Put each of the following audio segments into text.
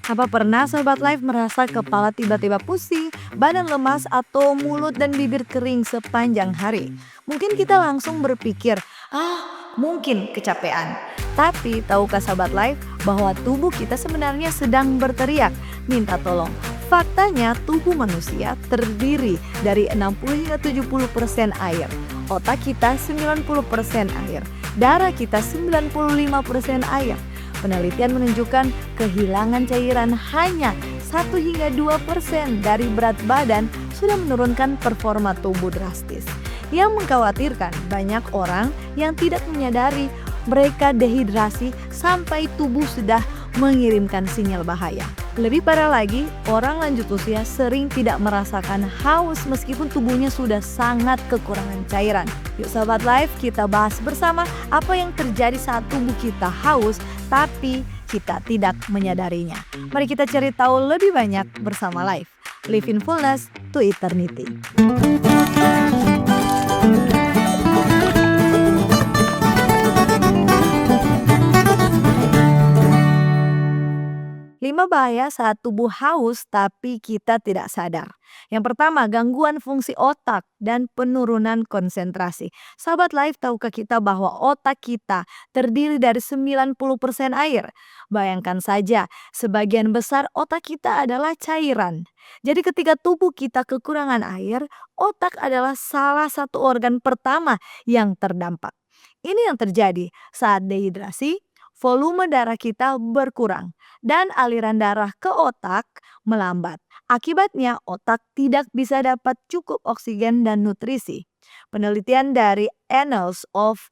Apa pernah Sobat Life merasa kepala tiba-tiba pusing, badan lemas, atau mulut dan bibir kering sepanjang hari? Mungkin kita langsung berpikir, mungkin kecapean. Tapi tahukah Sobat Life bahwa tubuh kita sebenarnya sedang berteriak, minta tolong. Faktanya tubuh manusia terdiri dari 60 hingga 70% air. Otak kita 90% air. Darah kita 95% air. Penelitian menunjukkan kehilangan cairan hanya 1 hingga 2% dari berat badan sudah menurunkan performa tubuh drastis. Yang mengkhawatirkan banyak orang yang tidak menyadari mereka dehidrasi sampai tubuh sudah mengirimkan sinyal bahaya. Lebih parah lagi, orang lanjut usia sering tidak merasakan haus meskipun tubuhnya sudah sangat kekurangan cairan. Yuk Sobat Life, kita bahas bersama apa yang terjadi saat tubuh kita haus tapi kita tidak menyadarinya. Mari kita cari tahu lebih banyak bersama Life. Live in Fullness to Eternity. 5 bahaya saat tubuh haus tapi kita tidak sadar. Yang pertama, gangguan fungsi otak dan penurunan konsentrasi. Sahabat Life, tahukah kita bahwa otak kita terdiri dari 90% air? Bayangkan saja, sebagian besar otak kita adalah cairan. Jadi ketika tubuh kita kekurangan air, otak adalah salah satu organ pertama yang terdampak. Ini yang terjadi saat dehidrasi, volume darah kita berkurang dan aliran darah ke otak melambat. Akibatnya otak tidak bisa dapat cukup oksigen dan nutrisi. Penelitian dari Annals of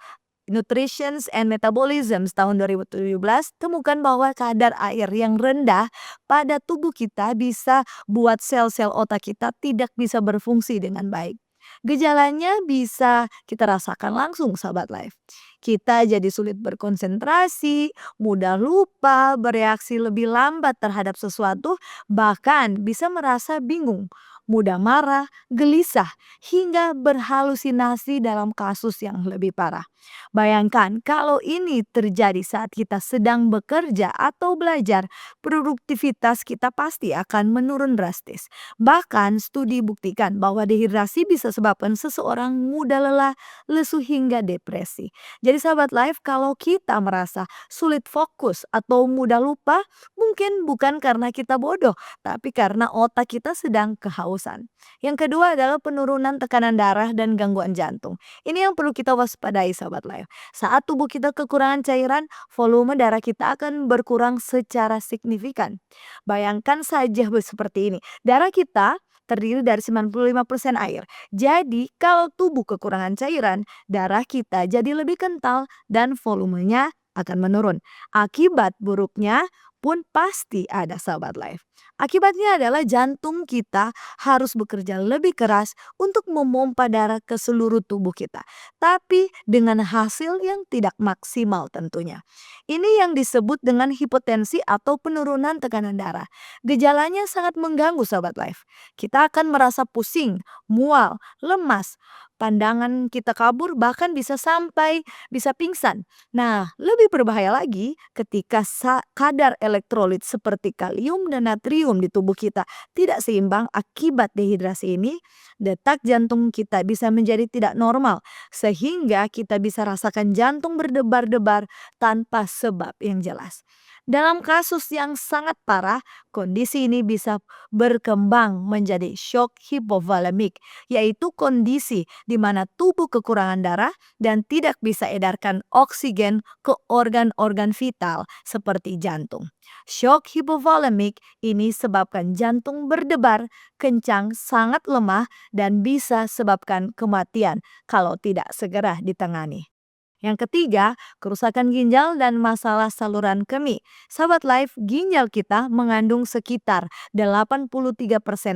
Nutrition and Metabolism tahun 2017 temukan bahwa kadar air yang rendah pada tubuh kita bisa buat sel-sel otak kita tidak bisa berfungsi dengan baik. Gejalanya bisa kita rasakan langsung Sahabat Life. Kita jadi sulit berkonsentrasi, mudah lupa, bereaksi lebih lambat terhadap sesuatu, bahkan bisa merasa bingung, mudah marah, gelisah, hingga berhalusinasi dalam kasus yang lebih parah. Bayangkan kalau ini terjadi saat kita sedang bekerja atau belajar, produktivitas kita pasti akan menurun drastis. Bahkan studi buktikan bahwa dehidrasi bisa sebabkan seseorang mudah lelah, lesu hingga depresi. Jadi sahabat Life, kalau kita merasa sulit fokus atau mudah lupa, mungkin bukan karena kita bodoh, tapi karena otak kita sedang kehausan. Yang kedua adalah penurunan tekanan darah dan gangguan jantung. Ini yang perlu kita waspadai sahabat Life. Saat tubuh kita kekurangan cairan, volume darah kita akan berkurang secara signifikan. Bayangkan saja seperti ini. Darah kita terdiri dari 95% air. Jadi kalau tubuh kekurangan cairan, darah kita jadi lebih kental dan volumenya akan menurun. Akibat buruknya pun pasti ada sahabat Life. Akibatnya adalah jantung kita harus bekerja lebih keras untuk memompa darah ke seluruh tubuh kita. Tapi dengan hasil yang tidak maksimal tentunya. Ini yang disebut dengan hipotensi atau penurunan tekanan darah. Gejalanya sangat mengganggu sahabat Life. Kita akan merasa pusing, mual, lemas, pandangan kita kabur, bahkan bisa sampai bisa pingsan. Nah, lebih berbahaya lagi ketika kadar elektrolit seperti kalium dan natrium di tubuh kita tidak seimbang akibat dehidrasi ini, detak jantung kita bisa menjadi tidak normal sehingga kita bisa rasakan jantung berdebar-debar tanpa sebab yang jelas. Dalam kasus yang sangat parah, kondisi ini bisa berkembang menjadi shock hipovolemik, yaitu kondisi di mana tubuh kekurangan darah dan tidak bisa edarkan oksigen ke organ-organ vital seperti jantung. Shock hipovolemik ini sebabkan jantung berdebar kencang, sangat lemah, dan bisa sebabkan kematian kalau tidak segera ditangani. Yang ketiga, kerusakan ginjal dan masalah saluran kemih. Sahabat Life, ginjal kita mengandung sekitar 83%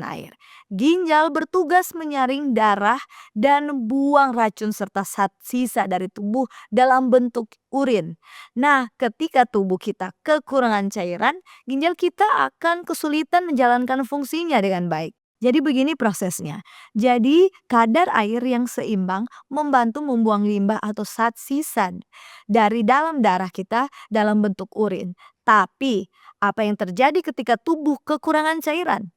air. Ginjal bertugas menyaring darah dan buang racun serta sisa dari tubuh dalam bentuk urin. Nah, ketika tubuh kita kekurangan cairan, ginjal kita akan kesulitan menjalankan fungsinya dengan baik. Jadi begini prosesnya. Jadi kadar air yang seimbang membantu membuang limbah atau sisa dari dalam darah kita dalam bentuk urin. Tapi Apa yang terjadi ketika tubuh kekurangan cairan?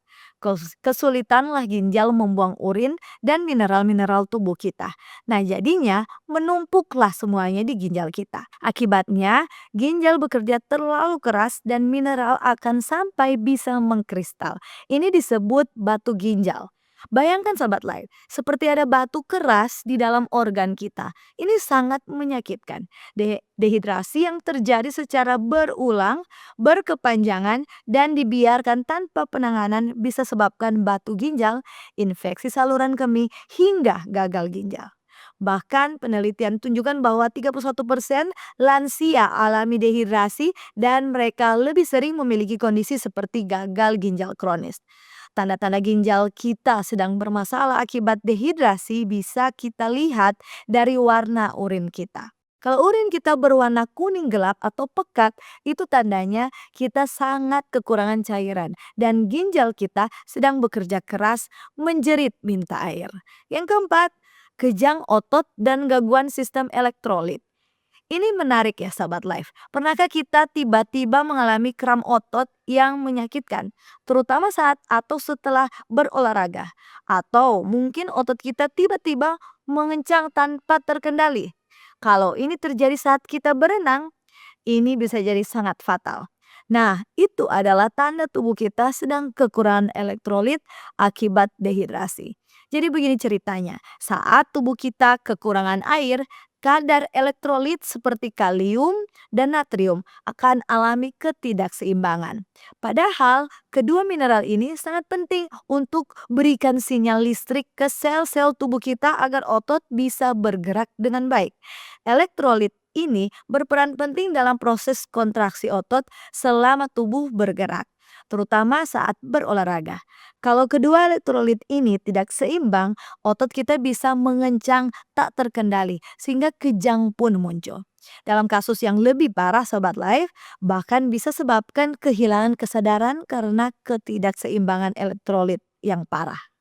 Kesulitanlah ginjal membuang urin dan mineral-mineral tubuh kita. Nah, jadinya menumpuklah semuanya di ginjal kita. Akibatnya, ginjal bekerja terlalu keras dan mineral akan sampai bisa mengkristal. Ini disebut batu ginjal. Bayangkan sahabat lain, seperti ada batu keras di dalam organ kita. Ini sangat menyakitkan. Dehidrasi yang terjadi secara berulang, berkepanjangan, dan dibiarkan tanpa penanganan bisa sebabkan batu ginjal, infeksi saluran kemih, hingga gagal ginjal. Bahkan penelitian tunjukkan bahwa 31% lansia alami dehidrasi dan mereka lebih sering memiliki kondisi seperti gagal ginjal kronis. Tanda-tanda ginjal kita sedang bermasalah akibat dehidrasi bisa kita lihat dari warna urin kita. Kalau urin kita berwarna kuning gelap atau pekat, itu tandanya kita sangat kekurangan cairan dan ginjal kita sedang bekerja keras menjerit minta air. Yang keempat, kejang otot dan gangguan sistem elektrolit. Ini menarik ya sahabat live. Pernahkah kita tiba-tiba mengalami kram otot yang menyakitkan? Terutama saat atau setelah berolahraga. Atau mungkin otot kita tiba-tiba mengencang tanpa terkendali. Kalau ini terjadi saat kita berenang, ini bisa jadi sangat fatal. Nah, itu adalah tanda tubuh kita sedang kekurangan elektrolit akibat dehidrasi. Jadi begini ceritanya, saat tubuh kita kekurangan air, kadar elektrolit seperti kalium dan natrium akan alami ketidakseimbangan. Padahal kedua mineral ini sangat penting untuk berikan sinyal listrik ke sel-sel tubuh kita agar otot bisa bergerak dengan baik. Elektrolit ini berperan penting dalam proses kontraksi otot selama tubuh bergerak, terutama saat berolahraga. Kalau kedua elektrolit ini tidak seimbang, otot kita bisa mengencang tak terkendali sehingga kejang pun muncul. Dalam kasus yang lebih parah sobat live, bahkan bisa sebabkan kehilangan kesadaran karena ketidakseimbangan elektrolit yang parah.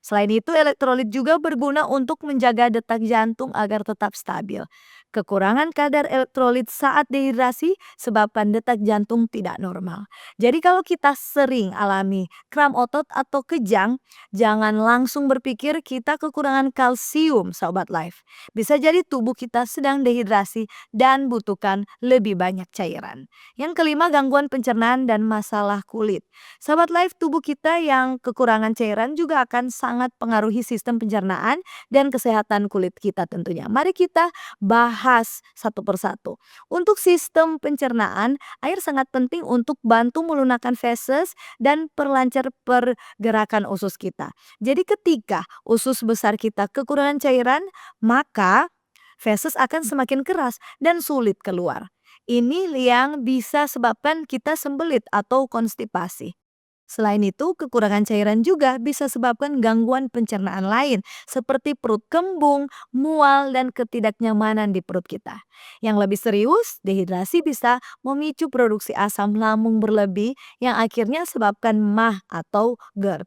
Selain itu, elektrolit juga berguna untuk menjaga detak jantung agar tetap stabil. Kekurangan kadar elektrolit saat dehidrasi sebabkan detak jantung tidak normal. Jadi kalau kita sering alami kram otot atau kejang, jangan langsung berpikir kita kekurangan kalsium, sobat life. Bisa jadi tubuh kita sedang dehidrasi dan butuhkan lebih banyak cairan. Yang kelima, gangguan pencernaan dan masalah kulit. Sahabat life, tubuh kita yang kekurangan cairan juga akan sangat pengaruhi sistem pencernaan dan kesehatan kulit kita tentunya. Mari kita bahas satu persatu. Untuk sistem pencernaan, air sangat penting untuk bantu melunakkan feses dan perlancar pergerakan usus kita. Jadi ketika usus besar kita kekurangan cairan, maka feses akan semakin keras dan sulit keluar. Ini yang bisa sebabkan kita sembelit atau konstipasi. Selain itu, kekurangan cairan juga bisa sebabkan gangguan pencernaan lain seperti perut kembung, mual, dan ketidaknyamanan di perut kita. Yang lebih serius, dehidrasi bisa memicu produksi asam lambung berlebih yang akhirnya sebabkan MAH atau GERD.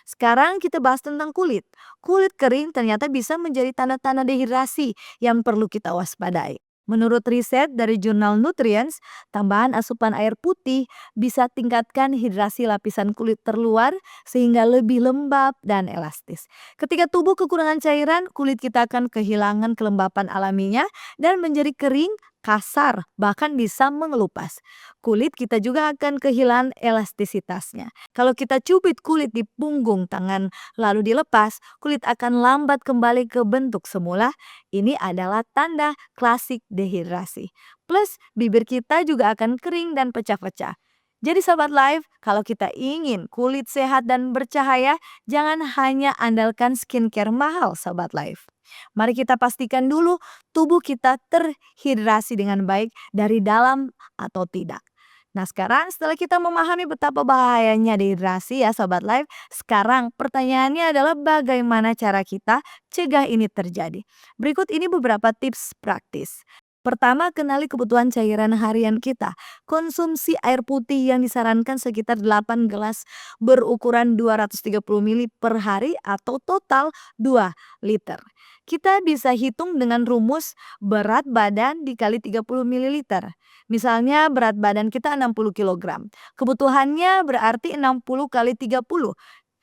Sekarang kita bahas tentang kulit. Kulit kering ternyata bisa menjadi tanda-tanda dehidrasi yang perlu kita waspadai. Menurut riset dari jurnal Nutrients, tambahan asupan air putih bisa tingkatkan hidrasi lapisan kulit terluar sehingga lebih lembab dan elastis. Ketika tubuh kekurangan cairan, kulit kita akan kehilangan kelembapan alaminya dan menjadi kering, kasar, bahkan bisa mengelupas. Kulit kita juga akan kehilangan elastisitasnya. Kalau kita cubit kulit di punggung tangan lalu dilepas, kulit akan lambat kembali ke bentuk semula. Ini adalah tanda klasik dehidrasi. Plus bibir kita juga akan kering dan pecah-pecah. Jadi sahabat live, kalau kita ingin kulit sehat dan bercahaya, jangan hanya andalkan skincare mahal sahabat live. Mari kita pastikan dulu tubuh kita terhidrasi dengan baik dari dalam atau tidak. Nah sekarang setelah kita memahami betapa bahayanya dehidrasi ya Sobat Live, sekarang pertanyaannya adalah bagaimana cara kita cegah ini terjadi. Berikut ini beberapa tips praktis. Pertama, kenali kebutuhan cairan harian kita. Konsumsi air putih yang disarankan sekitar 8 gelas berukuran 230 ml per hari atau total 2 liter. Kita bisa hitung dengan rumus berat badan dikali 30 mililiter. Misalnya berat badan kita 60 kilogram. Kebutuhannya berarti 60 kali 30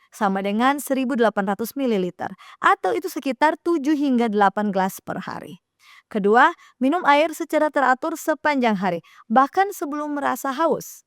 sama dengan 1.800 mililiter. Atau itu sekitar 7 hingga 8 gelas per hari. Kedua, minum air secara teratur sepanjang hari, bahkan sebelum merasa haus.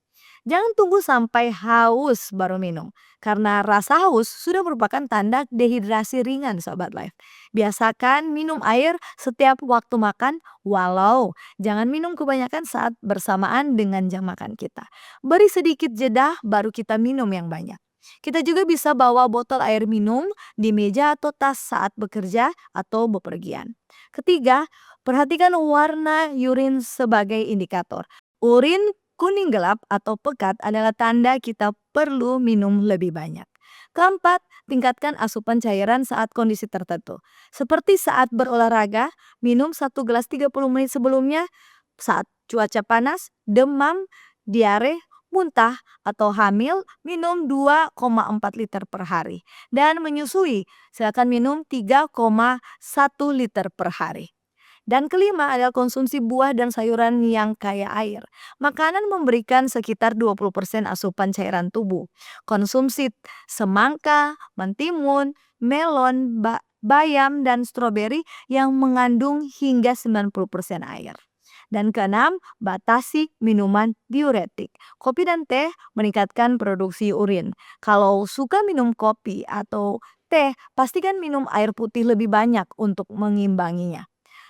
Jangan tunggu sampai haus baru minum, karena rasa haus sudah merupakan tanda dehidrasi ringan, Sobat Life. Biasakan minum air setiap waktu makan, walau jangan minum kebanyakan saat bersamaan dengan jam makan kita. Beri sedikit jeda, baru kita minum yang banyak. Kita juga bisa bawa botol air minum di meja atau tas saat bekerja atau bepergian. Ketiga, perhatikan warna urin sebagai indikator. Urin kuning gelap atau pekat adalah tanda kita perlu minum lebih banyak. Keempat, tingkatkan asupan cairan saat kondisi tertentu. Seperti saat berolahraga, minum 1 gelas 30 menit sebelumnya. Saat cuaca panas, demam, diare, muntah, atau hamil, minum 2,4 liter per hari. Dan menyusui, silakan minum 3,1 liter per hari. Dan kelima adalah konsumsi buah dan sayuran yang kaya air. Makanan memberikan sekitar 20% asupan cairan tubuh. Konsumsi semangka, mentimun, melon, bayam, dan stroberi yang mengandung hingga 90% air. Dan keenam, batasi minuman diuretik. Kopi dan teh meningkatkan produksi urin. Kalau suka minum kopi atau teh, pastikan minum air putih lebih banyak untuk mengimbanginya.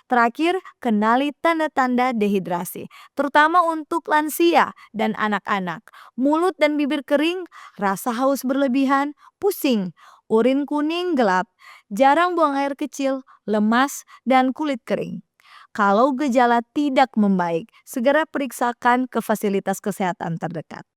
Terakhir, kenali tanda-tanda dehidrasi, terutama untuk lansia dan anak-anak. Mulut dan bibir kering, rasa haus berlebihan, pusing, urin kuning gelap, jarang buang air kecil, lemas, dan kulit kering. Kalau gejala tidak membaik, segera periksakan ke fasilitas kesehatan terdekat.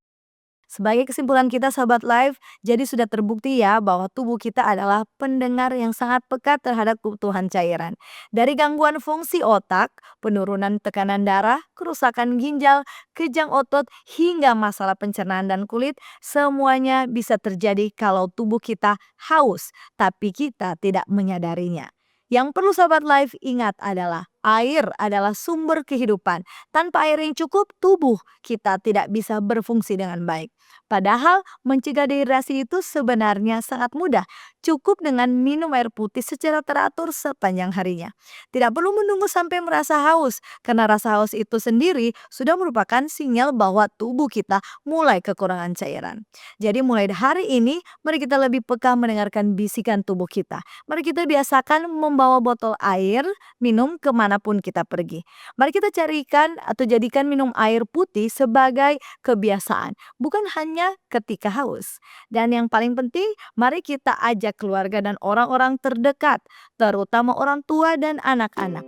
Sebagai kesimpulan kita, Sahabat Life, jadi sudah terbukti ya bahwa tubuh kita adalah pendengar yang sangat peka terhadap kebutuhan cairan. Dari gangguan fungsi otak, penurunan tekanan darah, kerusakan ginjal, kejang otot, hingga masalah pencernaan dan kulit, semuanya bisa terjadi kalau tubuh kita haus, tapi kita tidak menyadarinya. Yang perlu Sahabat Life ingat adalah air adalah sumber kehidupan. Tanpa air yang cukup, tubuh kita tidak bisa berfungsi dengan baik. Padahal mencegah dehidrasi itu sebenarnya sangat mudah. Cukup dengan minum air putih secara teratur sepanjang harinya. Tidak perlu menunggu sampai merasa haus, karena rasa haus itu sendiri sudah merupakan sinyal bahwa tubuh kita mulai kekurangan cairan. Jadi mulai hari ini, mari kita lebih peka mendengarkan bisikan tubuh kita. Mari kita biasakan membawa botol air minum kemanapun kita pergi. Mari kita carikan atau jadikan minum air putih sebagai kebiasaan, bukan hanya ketika haus. Dan yang paling penting, mari kita ajak keluarga dan orang-orang terdekat, terutama orang tua dan anak-anak.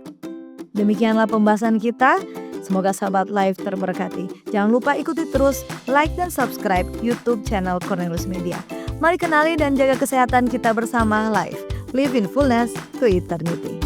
Demikianlah pembahasan kita. Semoga Sahabat Life terberkati. Jangan lupa ikuti terus, like dan subscribe YouTube channel Cornelius Media. Mari kenali dan jaga kesehatan kita bersama Life. Live in fullness to eternity.